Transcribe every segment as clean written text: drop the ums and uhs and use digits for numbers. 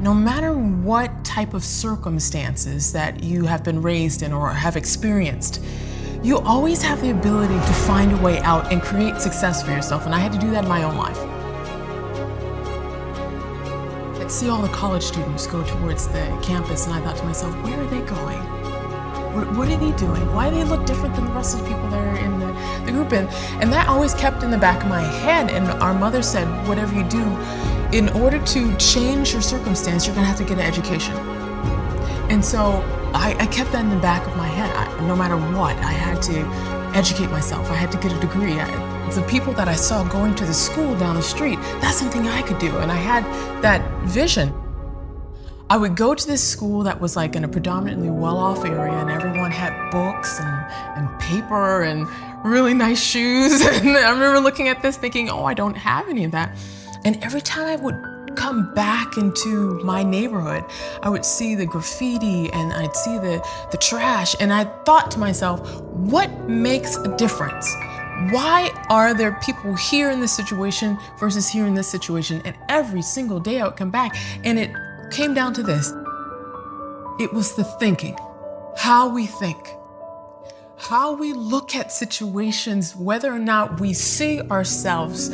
No matter what type of circumstances that you have been raised in or have experienced, you always have the ability to find a way out and create success for yourself. And I had to do that in my own life. I'd see all the college students go towards the campus, and I thought to myself, where are they going? What are they doing? Why do they look different than the rest of the people that are in the group? And that always kept in the back of my head. And our mother said, whatever you do, in order to change your circumstance, you're gonna have to get an education. And so I kept that in the back of my head. No matter what, I had to educate myself. I had to get a degree. The people that I saw going to the school down the street, that's something I could do. And I had that vision. I would go to this school that was like in a predominantly well-off area, and everyone had books and paper and really nice shoes. And I remember looking at this thinking, oh, I don't have any of that. And every time I would come back into my neighborhood, I would see the graffiti and I'd see the trash. And I thought to myself, what makes a difference? Why are there people here in this situation versus here in this situation? And every single day I would come back, and it came down to this. It was the thinking, how we think, how we look at situations, whether or not we see ourselves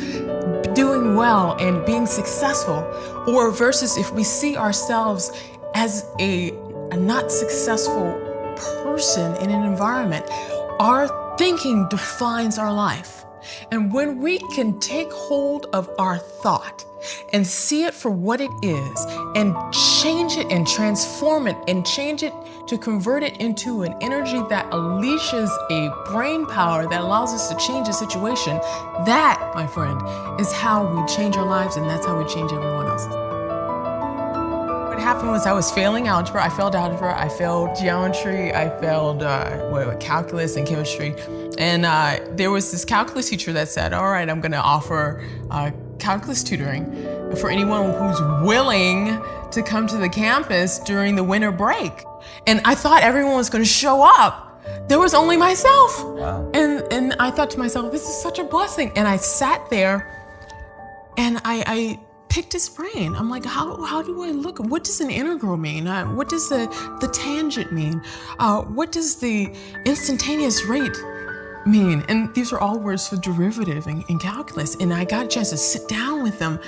doing well and being successful, or versus if we see ourselves as a not successful person in an environment. Our thinking defines our life. And when we can take hold of our thought and see it for what it is and change it and transform it and change it to convert it into an energy that unleashes a brain power that allows us to change a situation, that, my friend, is how we change our lives, and that's how we change everyone else's. What happened was I was failing algebra. I failed algebra, I failed geometry, I failed calculus and chemistry. And there was this calculus teacher that said, all right, I'm gonna offer calculus tutoring for anyone who's willing to come to the campus during the winter break. And I thought everyone was gonna show up. There was only myself. Wow. And I thought to myself, this is such a blessing. And I sat there and I picked his brain. I'm like, how do I look? What does an integral mean? What does the tangent mean? What does the instantaneous rate mean? And these are all words for derivative in calculus. And I got a chance to sit down with them.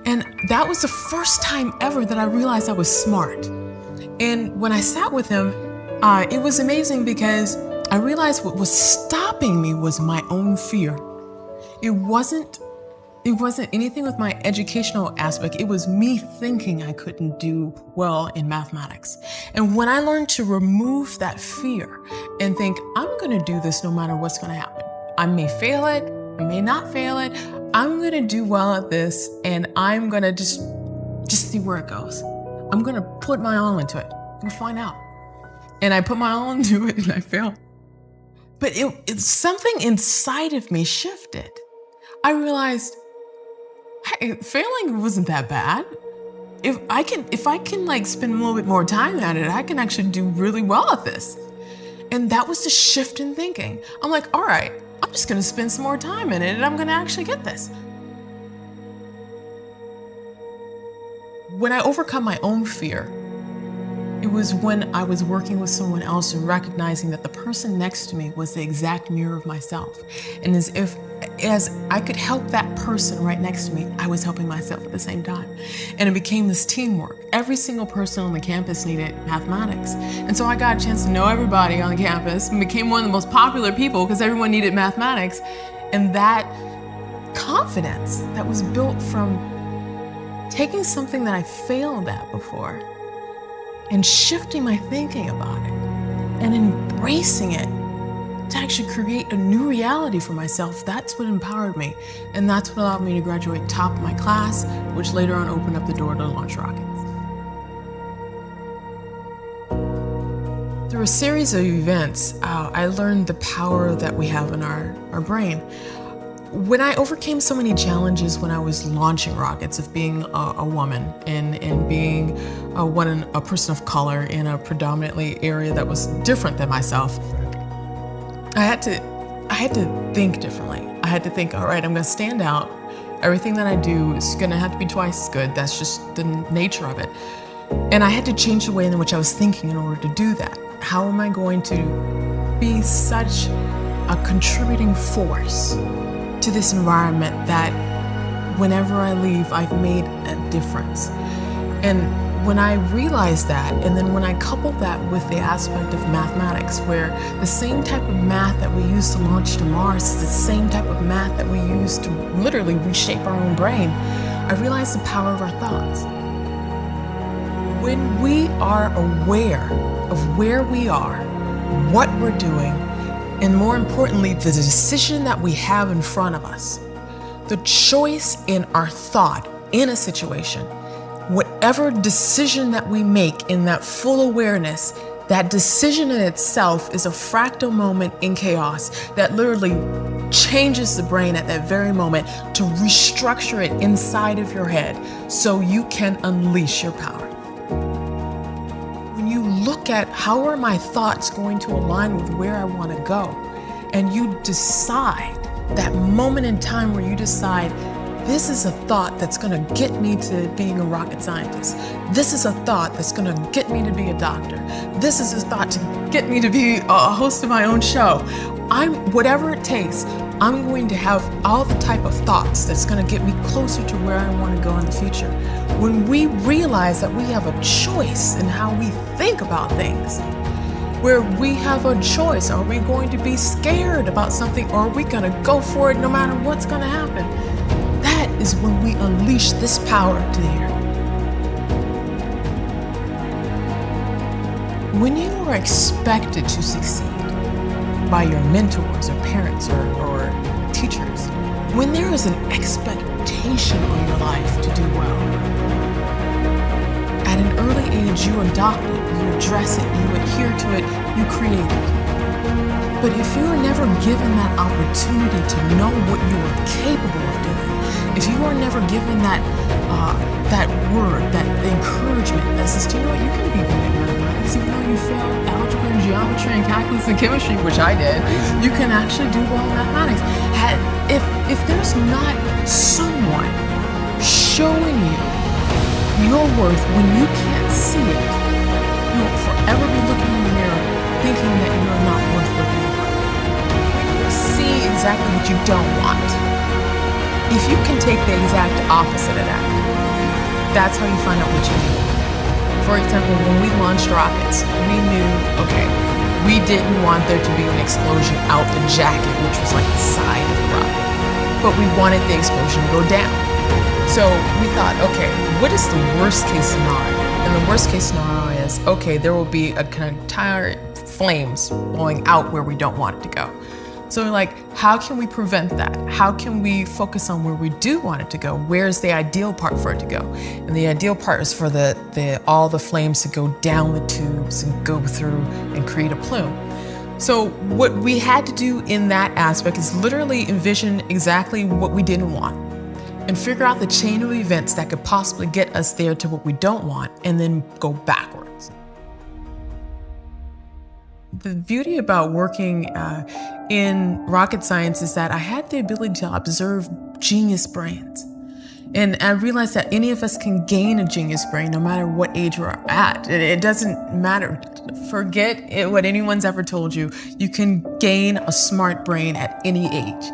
And that was the first time ever that I realized I was smart. And when I sat with him, it was amazing because I realized what was stopping me was my own fear. It wasn't anything with my educational aspect. It was me thinking I couldn't do well in mathematics. And when I learned to remove that fear and think, I'm gonna do this no matter what's gonna happen. I may fail it, I may not fail it. I'm gonna do well at this, and I'm gonna just see where it goes. I'm gonna put my all into it. I'm gonna find out. And I put my all into it and I failed. But it's something inside of me shifted. I realized, hey, failing wasn't that bad. If I can like spend a little bit more time at it, I can actually do really well at this. And that was the shift in thinking. I'm like, all right, I'm just gonna spend some more time in it and I'm gonna actually get this. When I overcome my own fear, it was when I was working with someone else and recognizing that the person next to me was the exact mirror of myself. And as I could help that person right next to me, I was helping myself at the same time. And it became this teamwork. Every single person on the campus needed mathematics. And so I got a chance to know everybody on the campus and became one of the most popular people because everyone needed mathematics. And that confidence that was built from taking something that I failed at before and shifting my thinking about it and embracing it to actually create a new reality for myself, that's what empowered me. And that's what allowed me to graduate top of my class, which later on opened up the door to launch rockets. Through a series of events, I learned the power that we have in our brain. When I overcame so many challenges when I was launching rockets of being a woman and being a person of color in a predominantly area that was different than myself, I had to think differently. I had to think, all right, I'm gonna stand out. Everything that I do is gonna have to be twice as good. That's just the nature of it. And I had to change the way in which I was thinking in order to do that. How am I going to be such a contributing force to this environment that whenever I leave, I've made a difference? And when I realized that, and then when I coupled that with the aspect of mathematics, where the same type of math that we use to launch to Mars is the same type of math that we use to literally reshape our own brain, I realized the power of our thoughts. When we are aware of where we are, what we're doing, and more importantly, the decision that we have in front of us, the choice in our thought in a situation, whatever decision that we make in that full awareness, that decision in itself is a fractal moment in chaos that literally changes the brain at that very moment to restructure it inside of your head so you can unleash your power. When you look at how are my thoughts going to align with where I want to go, and you decide, that moment in time where you decide, this is a thought that's going to get me to being a rocket scientist. This is a thought that's going to get me to be a doctor. This is a thought to get me to be a host of my own show. Whatever it takes, I'm going to have all the type of thoughts that's going to get me closer to where I want to go in the future. When we realize that we have a choice in how we think about things, where we have a choice, are we going to be scared about something, or are we going to go for it no matter what's going to happen? That is when we unleash this power to the air. When you are expected to succeed by your mentors or parents or teachers, when there is an expectation on your life to do well, at an early age you adopt it, you address it, you adhere to it, you create it. But if you are never given that opportunity to know what you are capable of doing, if you are never given that word, that encouragement that says, do you know what, you can be good at mathematics, even though you failed algebra and geometry and calculus and chemistry, which I did, you can actually do well in mathematics. If there's not someone showing you your worth when you can't see it, you will forever be looking in the mirror thinking that you are not worth looking at. You see exactly what you don't want. If you can take the exact opposite of that, that's how you find out what you need. For example, when we launched rockets, we knew, okay, we didn't want there to be an explosion out the jacket, which was like the side of the rocket, but we wanted the explosion to go down. So we thought, okay, what is the worst case scenario? And the worst case scenario is, okay, there will be a entire flames blowing out where we don't want it to go. So we're like, how can we prevent that? How can we focus on where we do want it to go? Where's the ideal part for it to go? And the ideal part is for all the flames to go down the tubes and go through and create a plume. So what we had to do in that aspect is literally envision exactly what we didn't want and figure out the chain of events that could possibly get us there to what we don't want, and then go backwards. The beauty about working in rocket science is that I had the ability to observe genius brains. And I realized that any of us can gain a genius brain no matter what age we're at. It doesn't matter. Forget what anyone's ever told you. You can gain a smart brain at any age.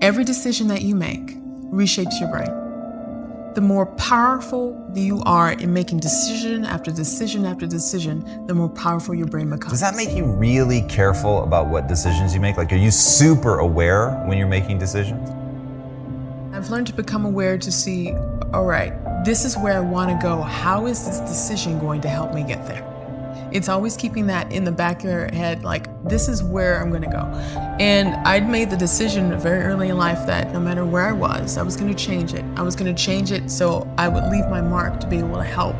Every decision that you make reshapes your brain. The more powerful you are in making decision after decision after decision, the more powerful your brain becomes. Does that make you really careful about what decisions you make? Like, are you super aware when you're making decisions? I've learned to become aware to see, all right, this is where I want to go. How is this decision going to help me get there? It's always keeping that in the back of your head, like, this is where I'm going to go. And I'd made the decision very early in life that no matter where I was going to change it. I was going to change it so I would leave my mark to be able to help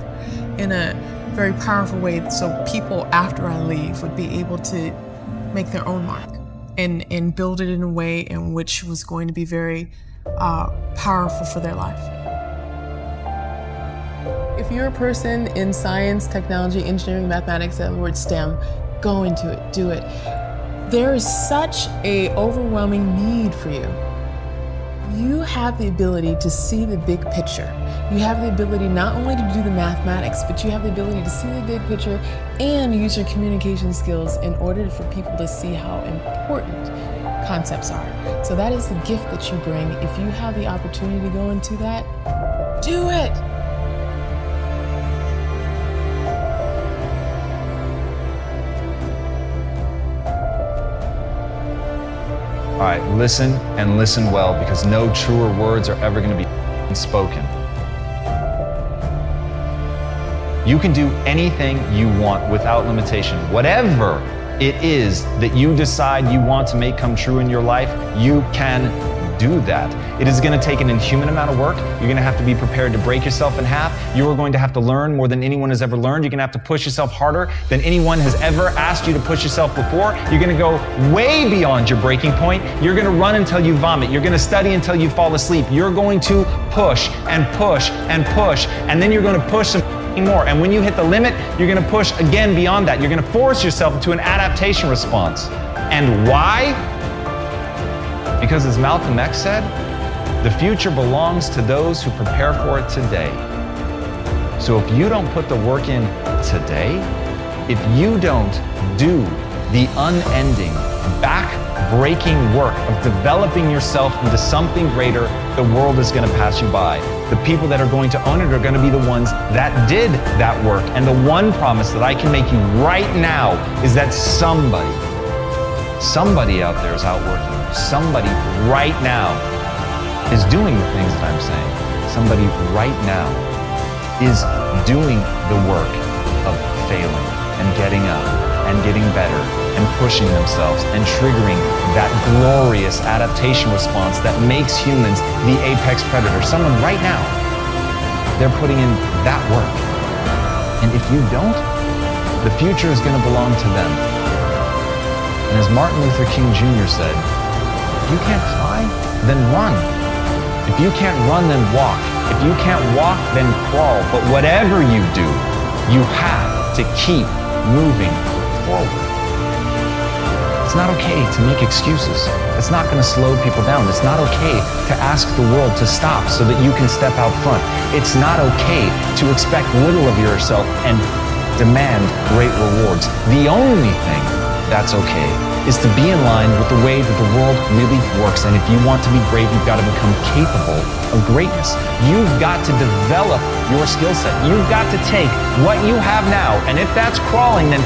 in a very powerful way, so people after I leave would be able to make their own mark and build it in a way in which was going to be very powerful for their life. If you're a person in science, technology, engineering, mathematics, and the word STEM, go into it, do it. There is such a overwhelming need for you. You have the ability to see the big picture. You have the ability not only to do the mathematics, but you have the ability to see the big picture and use your communication skills in order for people to see how important concepts are. So that is the gift that you bring. If you have the opportunity to go into that, do it. All right, listen and listen well, because no truer words are ever going to be spoken. You can do anything you want without limitation. Whatever it is that you decide you want to make come true in your life, you can do that. It is going to take an inhuman amount of work. You're going to have to be prepared to break yourself in half. You are going to have to learn more than anyone has ever learned. You're going to have to push yourself harder than anyone has ever asked you to push yourself before. You're going to go way beyond your breaking point. You're going to run until you vomit. You're going to study until you fall asleep. You're going to push and push and push, and then you're going to push some more. And when you hit the limit, you're going to push again beyond that. You're going to force yourself into an adaptation response. And why? Because as Malcolm X said, the future belongs to those who prepare for it today. So if you don't put the work in today, if you don't do the unending, back-breaking work of developing yourself into something greater, the world is going to pass you by. The people that are going to own it are going to be the ones that did that work. And the one promise that I can make you right now is that somebody out there is outworking you. Somebody right now is doing the things that I'm saying. Somebody right now is doing the work of failing and getting up and getting better and pushing themselves and triggering that glorious adaptation response that makes humans the apex predator. Someone right now, they're putting in that work. And if you don't, the future is going to belong to them. And as Martin Luther King Jr. said, if you can't fly, then run. If you can't run, then walk. If you can't walk, then crawl. But whatever you do, you have to keep moving forward. It's not okay to make excuses. It's not going to slow people down. It's not okay to ask the world to stop so that you can step out front. It's not okay to expect little of yourself and demand great rewards. The only thing that's okay is to be in line with the way that the world really works. And if you want to be great, you've got to become capable of greatness. You've got to develop your skill set. You've got to take what you have now, and if that's crawling, then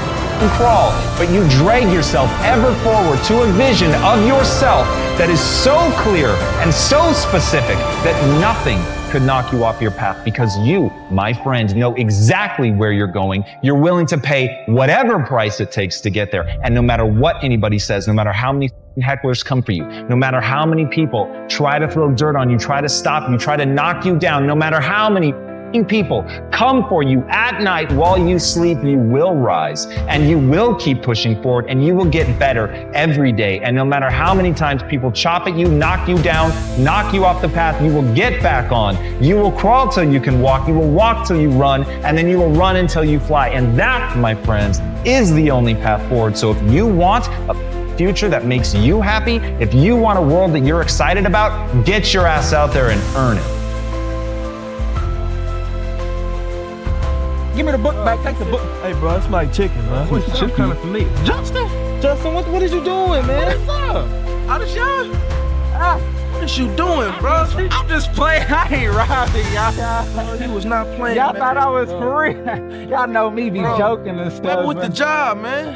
crawl, but you drag yourself ever forward to a vision of yourself that is so clear and so specific that nothing could knock you off your path, because you, my friend, know exactly where you're going. You're willing to pay whatever price it takes to get there. And no matter what anybody says, no matter how many hecklers come for you, no matter how many people try to throw dirt on you, try to stop you, try to knock you down, no matter how many people come for you at night while you sleep, you will rise and you will keep pushing forward and you will get better every day. And no matter how many times people chop at you, knock you down, knock you off the path, you will get back on. You will crawl till you can walk. You will walk till you run, and then you will run until you fly. And that, my friends, is the only path forward. So if you want a future that makes you happy, if you want a world that you're excited about, get your ass out there and earn it. Give me the book back. Take the book. Hey, bro, it's like chicken, man. What's chicken? Kind of familiar. Justin, what is you doing, man? What's up? Out of shot? What is you doing, bro? I'm just playing. I ain't robbing y'all. You was not playing, Y'all man. thought I was for real. Y'all know me be joking and stuff. What with the job, man?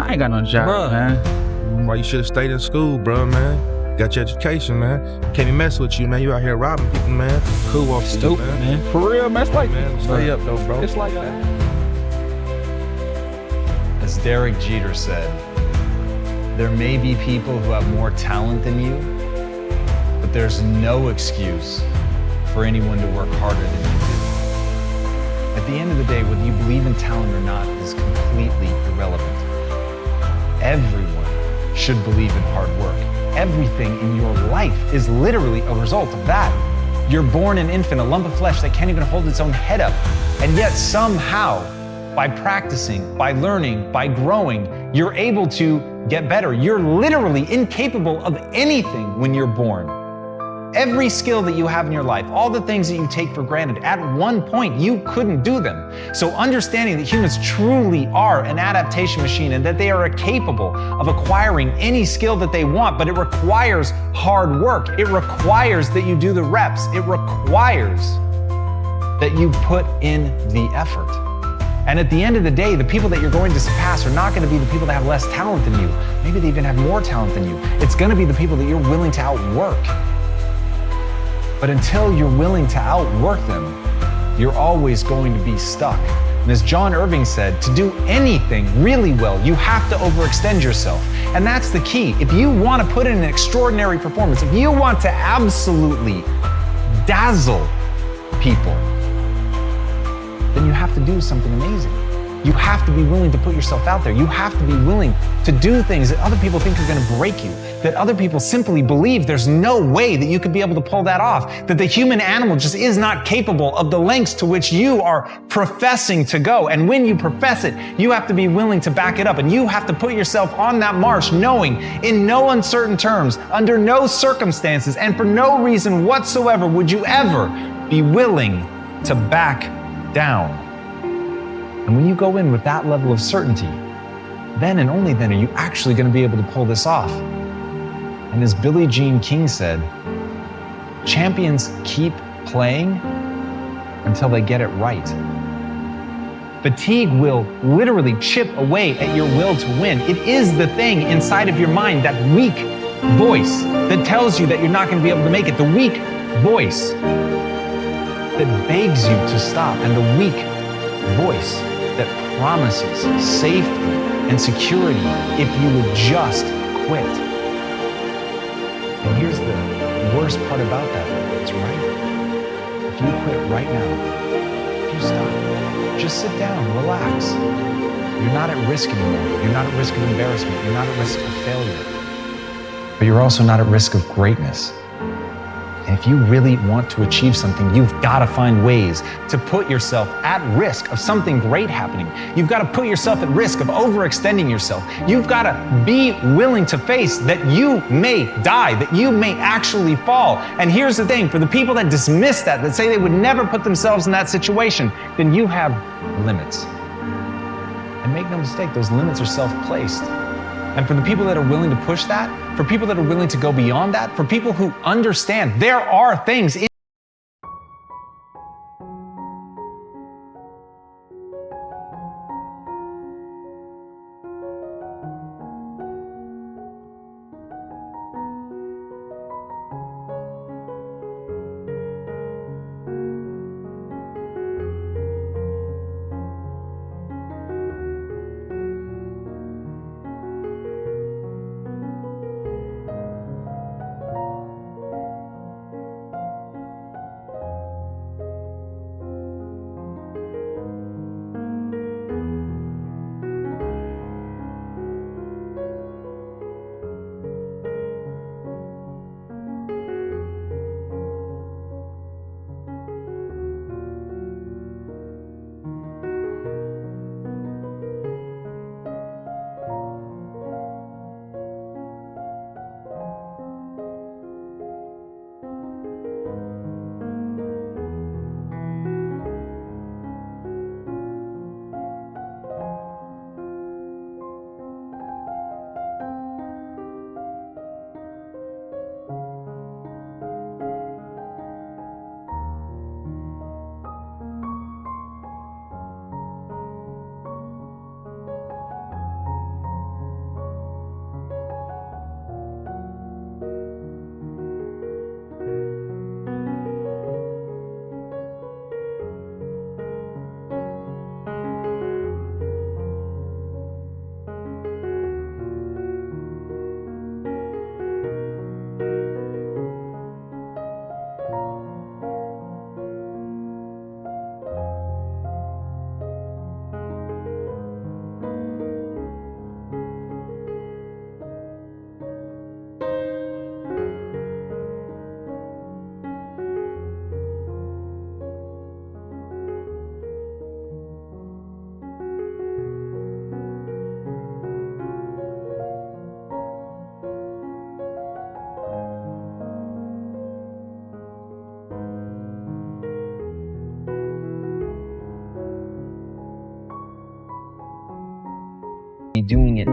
I ain't got no job, Bruh. man. Why you should have stayed in school, bro, man. Got your education, man. Can't even mess with you, man. You out here robbing people, man. Cool off you, Stupid, man. For real, man. It's like Man, stay up, though, bro. It's like that. As Derek Jeter said, there may be people who have more talent than you, but there's no excuse for anyone to work harder than you do. At the end of the day, whether you believe in talent or not is completely irrelevant. Everyone should believe in hard work. Everything in your life is literally a result of that. You're born an infant, a lump of flesh that can't even hold its own head up. And yet somehow by practicing, by learning, by growing, you're able to get better. You're literally incapable of anything when you're born. Every skill that you have in your life, all the things that you take for granted, at one point you couldn't do them. So understanding that humans truly are an adaptation machine and that they are capable of acquiring any skill that they want, but it requires hard work. It requires that you do the reps. It requires that you put in the effort. And at the end of the day, the people that you're going to surpass are not going to be the people that have less talent than you. Maybe they even have more talent than you. It's going to be the people that you're willing to outwork. But until you're willing to outwork them, you're always going to be stuck. And as John Irving said, to do anything really well, you have to overextend yourself. And that's the key. If you want to put in an extraordinary performance, if you want to absolutely dazzle people, then you have to do something amazing. You have to be willing to put yourself out there. You have to be willing to do things that other people think are going to break you, that other people simply believe there's no way that you could be able to pull that off, that the human animal just is not capable of the lengths to which you are professing to go. And when you profess it, you have to be willing to back it up, and you have to put yourself on that march knowing in no uncertain terms, under no circumstances, and for no reason whatsoever would you ever be willing to back down. And when you go in with that level of certainty, then and only then are you actually going to be able to pull this off. And as Billie Jean King said, champions keep playing until they get it right. Fatigue will literally chip away at your will to win. It is the thing inside of your mind, that weak voice that tells you that you're not going to be able to make it, the weak voice that begs you to stop, and the weak voice that promises safety and security if you would just quit. And here's the worst part about that, it's right. If you quit right now, if you stop, just sit down, relax. You're not at risk anymore. You're not at risk of embarrassment. You're not at risk of failure. But you're also not at risk of greatness. And if you really want to achieve something, you've got to find ways to put yourself at risk of something great happening. You've got to put yourself at risk of overextending yourself. You've got to be willing to face that you may die, that you may actually fall. And here's the thing, for the people that dismiss that say they would never put themselves in that situation, then you have limits. And make no mistake, those limits are self-placed. And for the people that are willing to push that, for people that are willing to go beyond that, for people who understand there are things in doing it.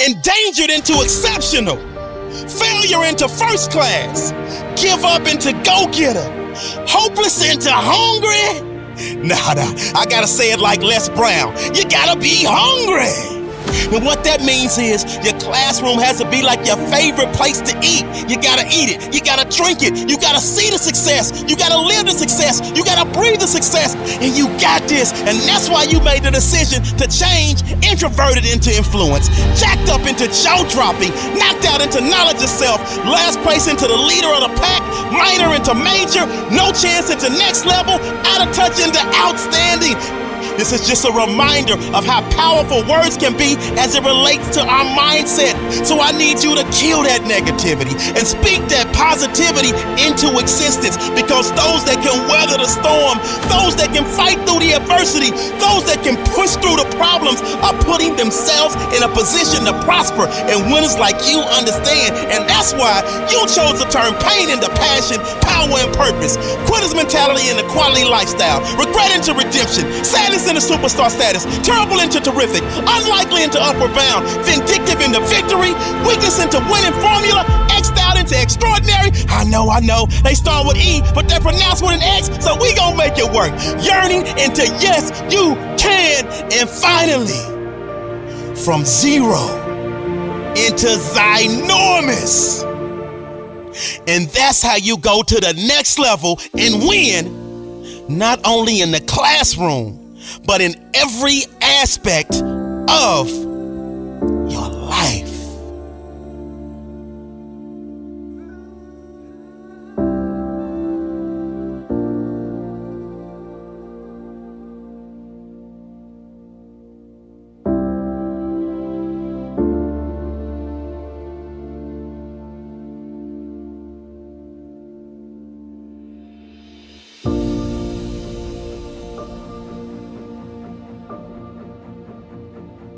endangered into exceptional. failure into first class, give up into go-getter, hopeless into hungry. Nah, I gotta say it like Les Brown. You gotta be hungry. And what that means is your classroom has to be like your favorite place to eat. You gotta eat it. You gotta drink it. You gotta see the success. You gotta live the success. You gotta breathe the success. And you got this. And that's why you made the decision to change introverted into influence, jacked up into jaw dropping, knocked out into knowledge of self, last place into the leader of the pack, minor into major, no chance into next level, out of touch into outstanding. This is just a reminder of how powerful words can be as it relates to our mindset. So I need you to kill that negativity and speak that positivity into existence, because those that can weather the storm, those that can fight through the adversity, those that can push through the problems are putting themselves in a position to prosper. And winners like you understand. And that's why you chose to turn pain into passion, power, and purpose. Quitter's mentality into quality lifestyle, regret into redemption, sadness into superstar status, terrible into terrific, unlikely into upward bound, vindictive into victory, weakness into winning formula, X'd out into extraordinary. I know, they start with E, but they're pronounced with an X, so we gon' make it work. Yearning into yes, you can. And finally, from zero into ginormous. And that's how you go to the next level and win, not only in the classroom, but in every aspect of